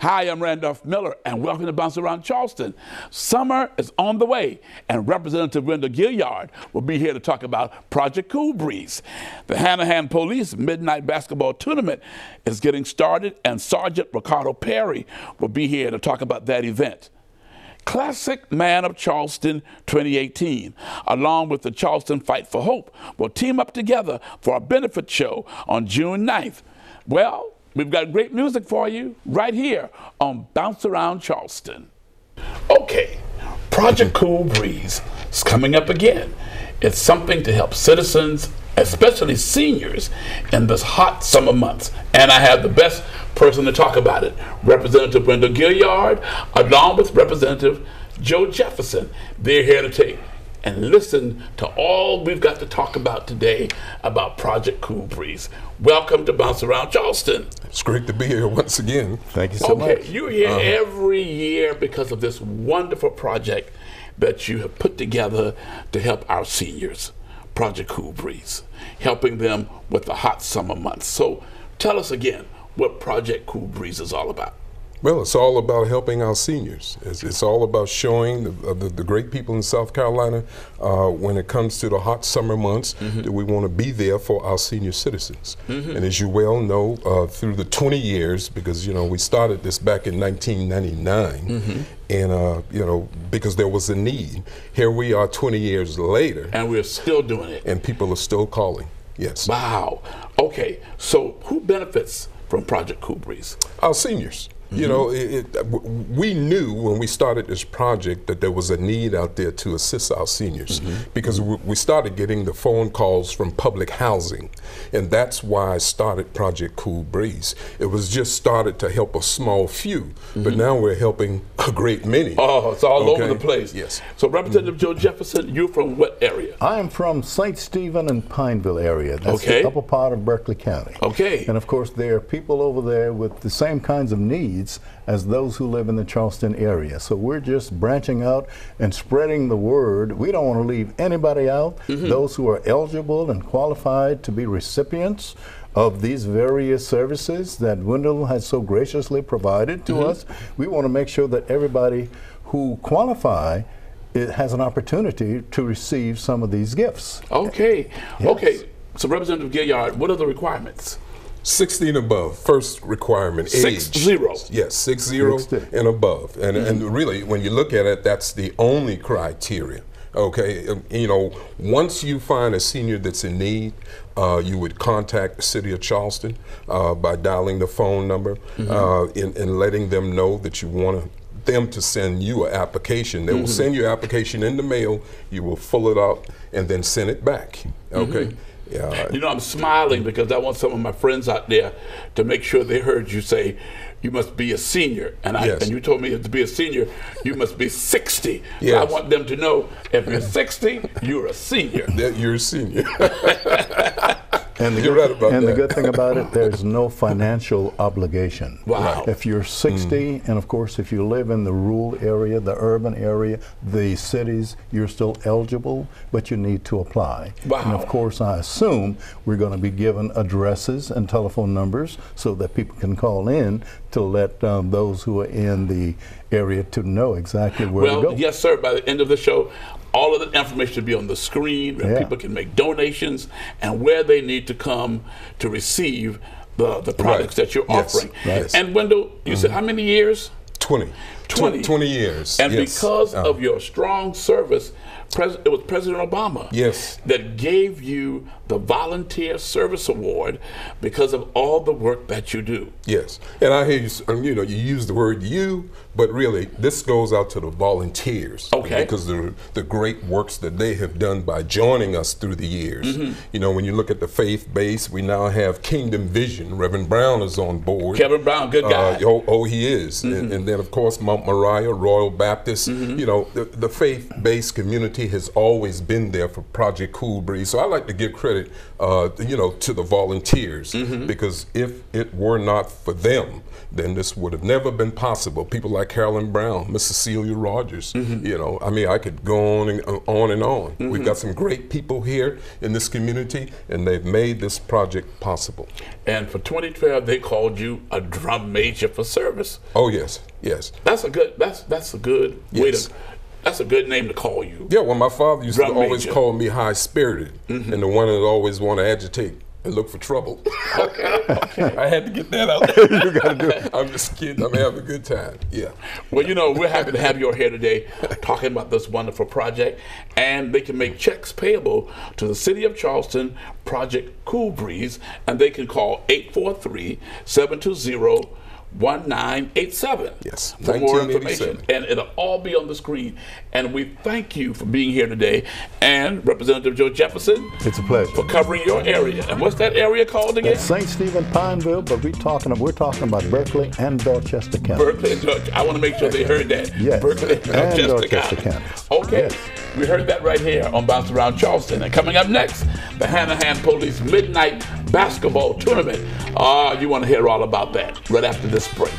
Hi, I'm Randolph Miller, and welcome to Bounce Around Charleston. Summer is on the way, and Representative Wendell Gilliard will be here to talk about Project Cool Breeze. The Hanahan Police Midnight Basketball Tournament is getting started, and Sergeant Ricardo Perry will be here to talk about that event. Classic Man of Charleston 2018, along with the Charleston Fight for Hope, will team up together for a benefit show on June 9th. Well, we've got great music for you right here on Bounce Around Charleston. Okay, Project Cool Breeze is coming up again. It's something to help citizens, especially seniors, in this hot summer months. And I have the best person to talk about it, Representative Wendell Gilliard, along with Representative Joe Jefferson. They're here to take and listen to all we've got to talk about today about Project Cool Breeze. Welcome to Bounce Around Charleston. It's great to be here once again. Thank you so much. Okay, you're here every year because of this wonderful project that you have put together to help our seniors, Project Cool Breeze, helping them with the hot summer months. So tell us again what Project Cool Breeze is all about. Well, it's all about helping our seniors. It's all about showing the great people in South Carolina when it comes to the hot summer months that we want to be there for our senior citizens. And as you well know, through the 20 years, because we started this back in 1999, and because there was a need. Here we are 20 years later. And we're still doing it. And people are still calling, yes. Wow. Okay, so who benefits from Project Cool Breeze? Our seniors. We knew when we started this project that there was a need out there to assist our seniors because we started getting the phone calls from public housing, and that's why I started Project Cool Breeze. It was just started to help a small few, but now we're helping a great many. Oh, it's all over the place. Yes. So Representative Joe Jefferson, you're from what area? I am from St. Stephen and Pineville area. That's the upper part of Berkeley County. Okay. And of course there are people over there with the same kinds of needs as those who live in the Charleston area. So we're just branching out and spreading the word. We don't want to leave anybody out. Those who are eligible and qualified to be recipients of these various services that Wendell has so graciously provided to us, we want to make sure that everybody who qualify has an opportunity to receive some of these gifts. Okay. Yes. Okay. So Representative Gilliard, what are the requirements? 60 and above, first requirement, age. 60? Yes, 60 and above. And really, when you look at it, that's the only criteria. Okay, once you find a senior that's in need, you would contact the city of Charleston by dialing the phone number and letting them know that you want them to send you an application. They will send your application in the mail, you will fill it out, and then send it back. Okay. Yeah. I'm smiling because I want some of my friends out there to make sure they heard you say you must be a senior. And and you told me to be a senior, you must be 60. Yes. So I want them to know if you're 60, you're a senior. You're a senior. And the, the good thing about it, there's no financial obligation. Wow. If you're 60, and of course if you live in the rural area, the urban area, the cities, you're still eligible, but you need to apply. Wow. And of course I assume we're going to be given addresses and telephone numbers so that people can call in to let those who are in the area to know exactly where to go. Well, yes sir, by the end of the show, all of the information will be on the screen where people can make donations and where they need to come to receive the products that you're offering. Yes. And Wendell, you said how many years? 20. 20 years. And because of your strong service, it was President Obama that gave you the Volunteer Service Award because of all the work that you do. Yes, and I hear you, you use the word you, but really this goes out to the volunteers. Okay. Because the great works that they have done by joining us through the years. When you look at the faith base, we now have Kingdom Vision. Reverend Brown is on board. Kevin Brown, good guy. He is. And then and of course Mount Moriah, Royal Baptist. You know, the faith-based community has always been there for Project Cool Breeze. So I like to give credit, you know, to the volunteers, because if it were not for them, then this would have never been possible. People like Carolyn Brown, Miss Cecilia Rogers, you know, I mean, I could go on and on and on. We've got some great people here in this community, and they've made this project possible. And for 2012, they called you a drum major for service. Oh yes, yes. That's a good. That's a good way to. That's a good name to call you. Yeah. Well, my father used Drum to always major. call me high spirited, and the one that always want to agitate and look for trouble. Okay. I had to get that out there. You gotta do it. I'm just kidding. I'm having a good time. Yeah. Well, you know, we're happy to have you here today talking about this wonderful project. And they can make checks payable to the City of Charleston, Project Cool Breeze, and they can call 843-720-1987 Yes, for more information. 1987. And it'll all be on the screen. And we thank you for being here today. And Representative Joe Jefferson, It's a pleasure. for covering your area. And what's that area called again? St. Stephen, Pineville, but we're talking about Berkeley and Dorchester County. Berkeley and Dorchester. I want to make sure they heard that. Yes. Berkeley and And Dorchester Dorchester County. County. Okay. Yes. We heard that right here on Bounce Around Charleston. And coming up next, the Hanahan Police Midnight Basketball Tournament. You want to hear all about that right after this break.